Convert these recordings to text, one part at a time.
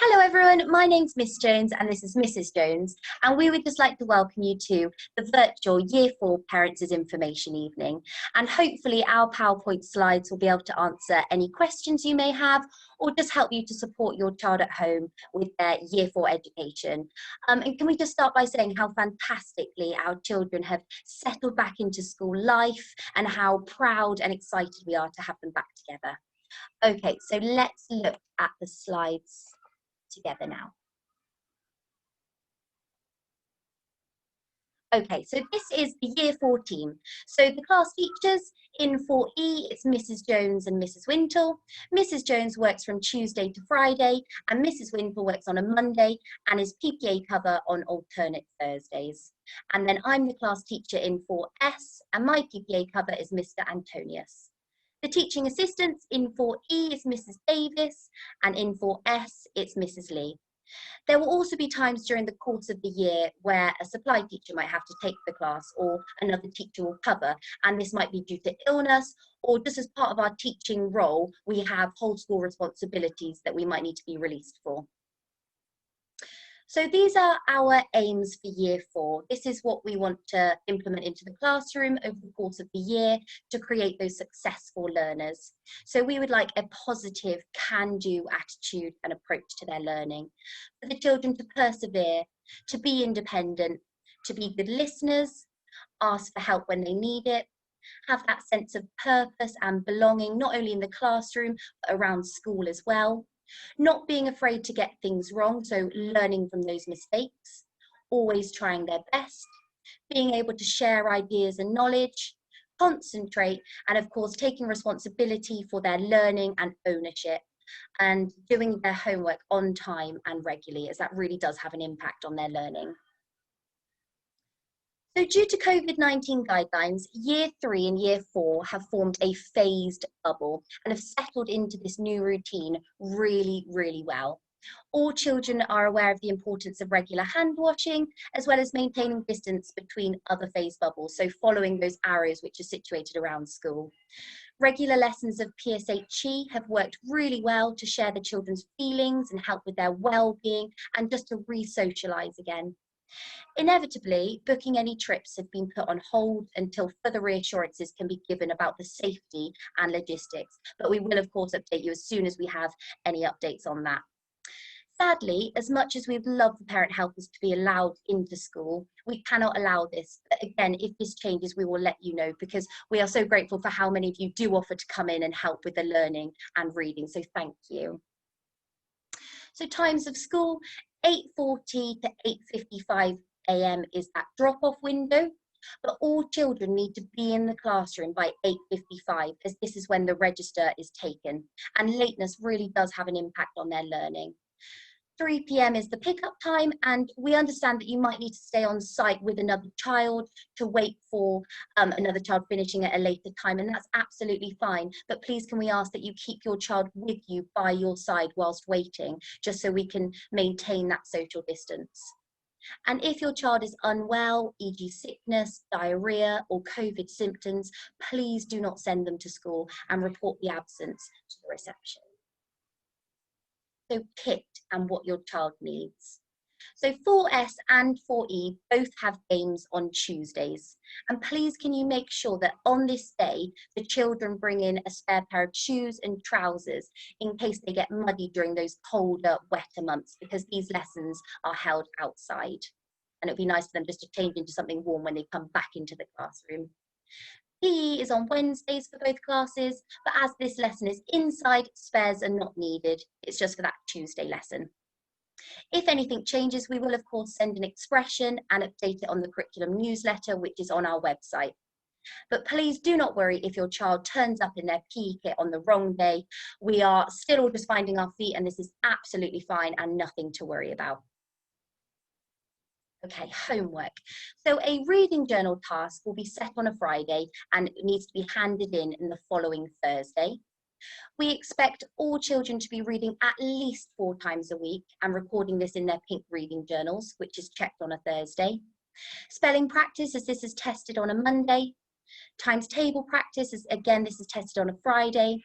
Hello everyone, my name's Miss Jones and this is Mrs. Jones, and we would just like to welcome you to the virtual Year 4 Parents' Information Evening, and hopefully our PowerPoint slides will be able to answer any questions you may have or just help you to support your child at home with their Year 4 education. And can we just start by saying how fantastically our children have settled back into school life and how proud and excited we are to have them back together. Okay, so let's look at the slides together now. Okay, so this is the Year 4 team. So the class teachers in 4E, it's Mrs. Jones and Mrs. Wintle. Mrs. Jones works from Tuesday to Friday, and Mrs. Wintle works on a Monday and is PPA cover on alternate Thursdays. And then I'm the class teacher in 4S, and my PPA cover is Mr. Antonius. The teaching assistants in 4E is Mrs. Davis, and in 4S, it's Mrs. Lee. There will also be times during the course of the year where a supply teacher might have to take the class or another teacher will cover, and this might be due to illness or just as part of our teaching role, we have whole school responsibilities that we might need to be released for. So these are our aims for Year 4. This is what we want to implement into the classroom over the course of the year to create those successful learners. So we would like a positive, can-do attitude and approach to their learning. For the children to persevere, to be independent, to be good listeners, ask for help when they need it, have that sense of purpose and belonging, not only in the classroom, but around school as well. Not being afraid to get things wrong, so learning from those mistakes, always trying their best, being able to share ideas and knowledge, concentrate, and of course taking responsibility for their learning and ownership, and doing their homework on time and regularly, as that really does have an impact on their learning. So due to COVID-19 guidelines, Year 3 and Year 4 have formed a phased bubble and have settled into this new routine really, really well. All children are aware of the importance of regular hand washing, as well as maintaining distance between other phased bubbles, so following those arrows which are situated around school. Regular lessons of PSHE have worked really well to share the children's feelings and help with their well-being and just to re-socialise again. Inevitably, booking any trips have been put on hold until further reassurances can be given about the safety and logistics, but we will of course update you as soon as we have any updates on that. Sadly, as much as we'd love the parent helpers to be allowed into school, we cannot allow this. But again, if this changes, we will let you know, because we are so grateful for how many of you do offer to come in and help with the learning and reading, so thank you. So times of school, 8:40 to 8:55 AM is that drop-off window, but all children need to be in the classroom by 8:55, as this is when the register is taken, and lateness really does have an impact on their learning. 3 PM is the pickup time, and we understand that you might need to stay on site with another child to wait for another child finishing at a later time, and that's absolutely fine. But please can we ask that you keep your child with you by your side whilst waiting, just so we can maintain that social distance. And if your child is unwell, e.g. sickness, diarrhea or COVID symptoms, please do not send them to school and report the absence to the reception. So kit and what your child needs. So 4S and 4E both have games on Tuesdays. And please can you make sure that on this day, the children bring in a spare pair of shoes and trousers in case they get muddy during those colder, wetter months, because these lessons are held outside. And it'd be nice for them just to change into something warm when they come back into the classroom. PE is on Wednesdays for both classes, but as this lesson is inside, spares are not needed. It's just for that Tuesday lesson. If anything changes, we will of course send an expression and update it on the curriculum newsletter, which is on our website. But please do not worry if your child turns up in their PE kit on the wrong day. We are still all just finding our feet, and this is absolutely fine and nothing to worry about. Okay, homework. So a reading journal task will be set on a Friday and it needs to be handed in the following Thursday. We expect all children to be reading at least 4 times a week and recording this in their pink reading journals, which is checked on a Thursday. Spelling practice, as this is tested on a Monday. Times table practice, as again, this is tested on a Friday.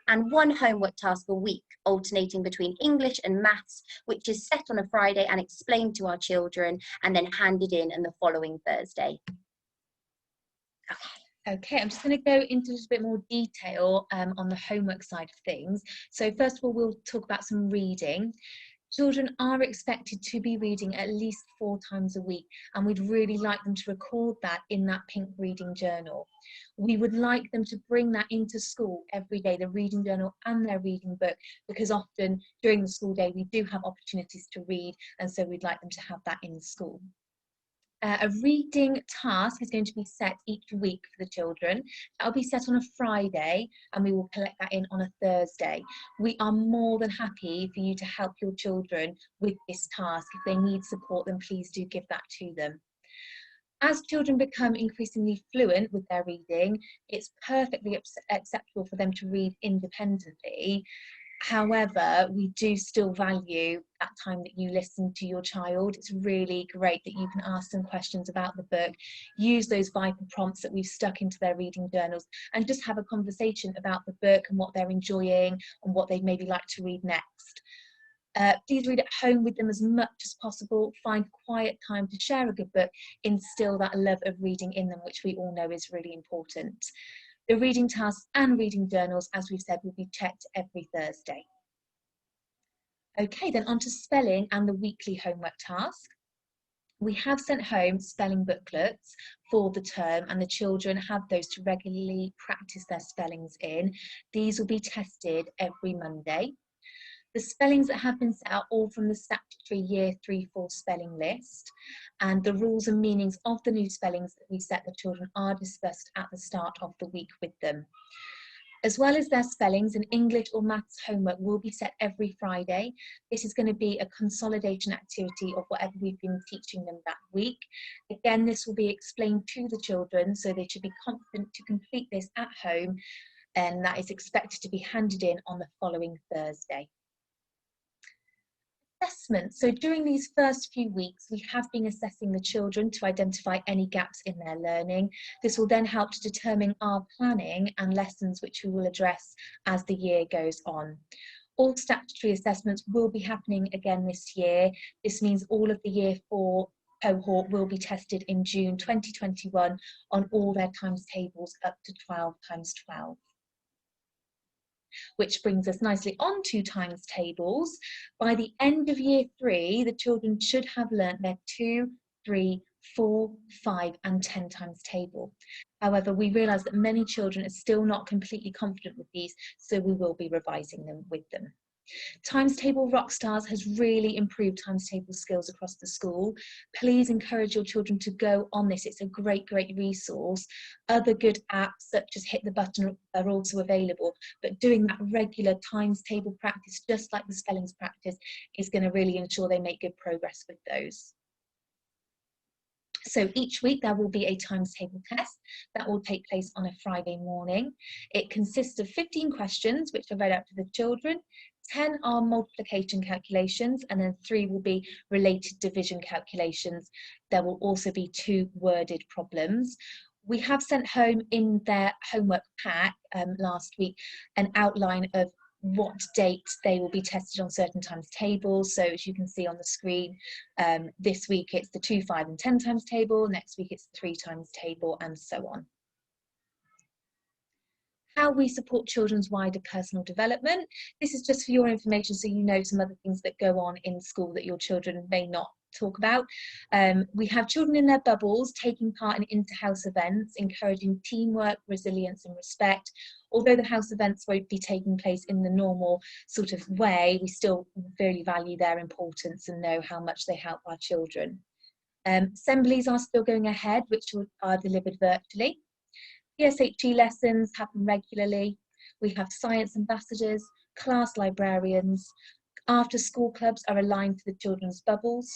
and one homework task a week, alternating between English and maths, which is set on a Friday and explained to our children and then handed in the following Thursday. Okay, I'm just going to go into a little bit more detail on the homework side of things. So first of all, we'll talk about some reading. Children are expected to be reading at least 4 times a week, and we'd really like them to record that in that pink reading journal. We would like them to bring that into school every day, the reading journal and their reading book, because often during the school day we do have opportunities to read, and so we'd like them to have that in school. A reading task is going to be set each week for the children. That'll be set on a Friday, and we will collect that in on a Thursday. We are more than happy for you to help your children with this task. If they need support, then please do give that to them. As children become increasingly fluent with their reading, it's perfectly acceptable for them to read independently. However, we do still value that time that you listen to your child. It's really great that you can ask them questions about the book, use those Viper prompts that we've stuck into their reading journals, and just have a conversation about the book and what they're enjoying and what they'd maybe like to read next. Please read at home with them as much as possible. Find quiet time to share a good book. Instill that love of reading in them, which we all know is really important. The reading tasks and reading journals, as we've said, will be checked every Thursday. Okay, then on to spelling and the weekly homework task. We have sent home spelling booklets for the term, and the children have those to regularly practice their spellings in. These will be tested every Monday. The spellings that have been set are all from the statutory Year 3-4 spelling list, and the rules and meanings of the new spellings that we set the children are discussed at the start of the week with them. As well as their spellings, an English or maths homework will be set every Friday. This is going to be a consolidation activity of whatever we've been teaching them that week. Again, this will be explained to the children, so they should be confident to complete this at home, and that is expected to be handed in on the following Thursday. Assessment. So during these first few weeks, we have been assessing the children to identify any gaps in their learning. This will then help to determine our planning and lessons which we will address as the year goes on. All statutory assessments will be happening again this year. This means all of the Year 4 cohort will be tested in June 2021 on all their times tables up to 12 times 12. Which brings us nicely on to times tables. By the end of Year 3, the children should have learnt their 2, 3, 4, 5 and 10 times table. However, we realise that many children are still not completely confident with these, so we will be revising them with them. Times Table Rockstars has really improved times table skills across the school. Please encourage your children to go on this. It's a great resource. Other good apps such as Hit the Button are also available, but doing that regular times table practice, just like the spellings practice, is going to really ensure they make good progress with those. So each week there will be a times table test that will take place on a Friday morning. It consists of 15 questions which are read out to the children. 10 are multiplication calculations, and then 3 will be related division calculations. There will also be 2 worded problems. We have sent home in their homework pack last week an outline of what dates they will be tested on certain times tables. So as you can see on the screen, this week it's the 2, 5 and 10 times table, next week it's the 3 times table, and so on. How we support children's wider personal development. This is just for your information, so you know some other things that go on in school that your children may not talk about. We have children in their bubbles taking part in inter-house events, encouraging teamwork, resilience and respect. Although the house events won't be taking place in the normal sort of way, we still really value their importance and know how much they help our children. Assemblies are still going ahead, which are delivered virtually. PSHE lessons happen regularly. We have science ambassadors, class librarians. After school clubs are aligned to the children's bubbles.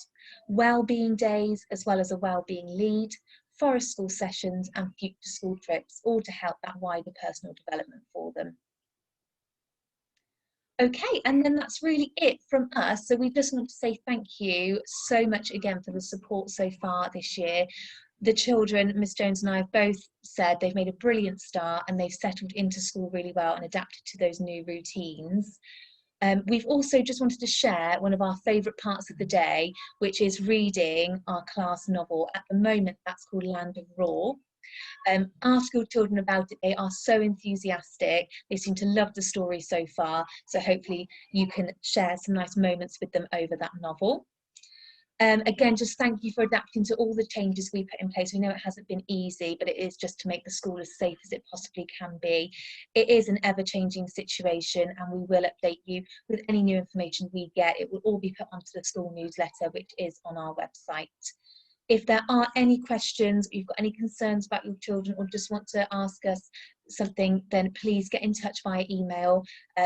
Wellbeing days, as well as a wellbeing lead. Forest school sessions and future school trips, all to help that wider personal development for them. Okay, and then that's really it from us. So we just want to say thank you so much again for the support so far this year. The children, Miss Jones and I have both said they've made a brilliant start and they've settled into school really well and adapted to those new routines. We've also just wanted to share one of our favourite parts of the day, which is reading our class novel. At the moment, that's called Land of Roar. Our school children about it, they are so enthusiastic. They seem to love the story so far. So hopefully you can share some nice moments with them over that novel. Again, just thank you for adapting to all the changes we put in place. We know it hasn't been easy, but it is just to make the school as safe as it possibly can be. It is an ever-changing situation, and we will update you with any new information we get. It will all be put onto the school newsletter, which is on our website. If there are any questions, or you've got any concerns about your children, or just want to ask us something, then please get in touch via email.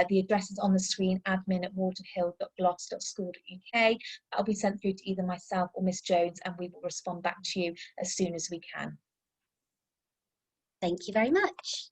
The address is on the screen, admin@wardenhill.glos.school.uk. That'll be sent through to either myself or Miss Jones, and we will respond back to you as soon as we can. Thank you very much.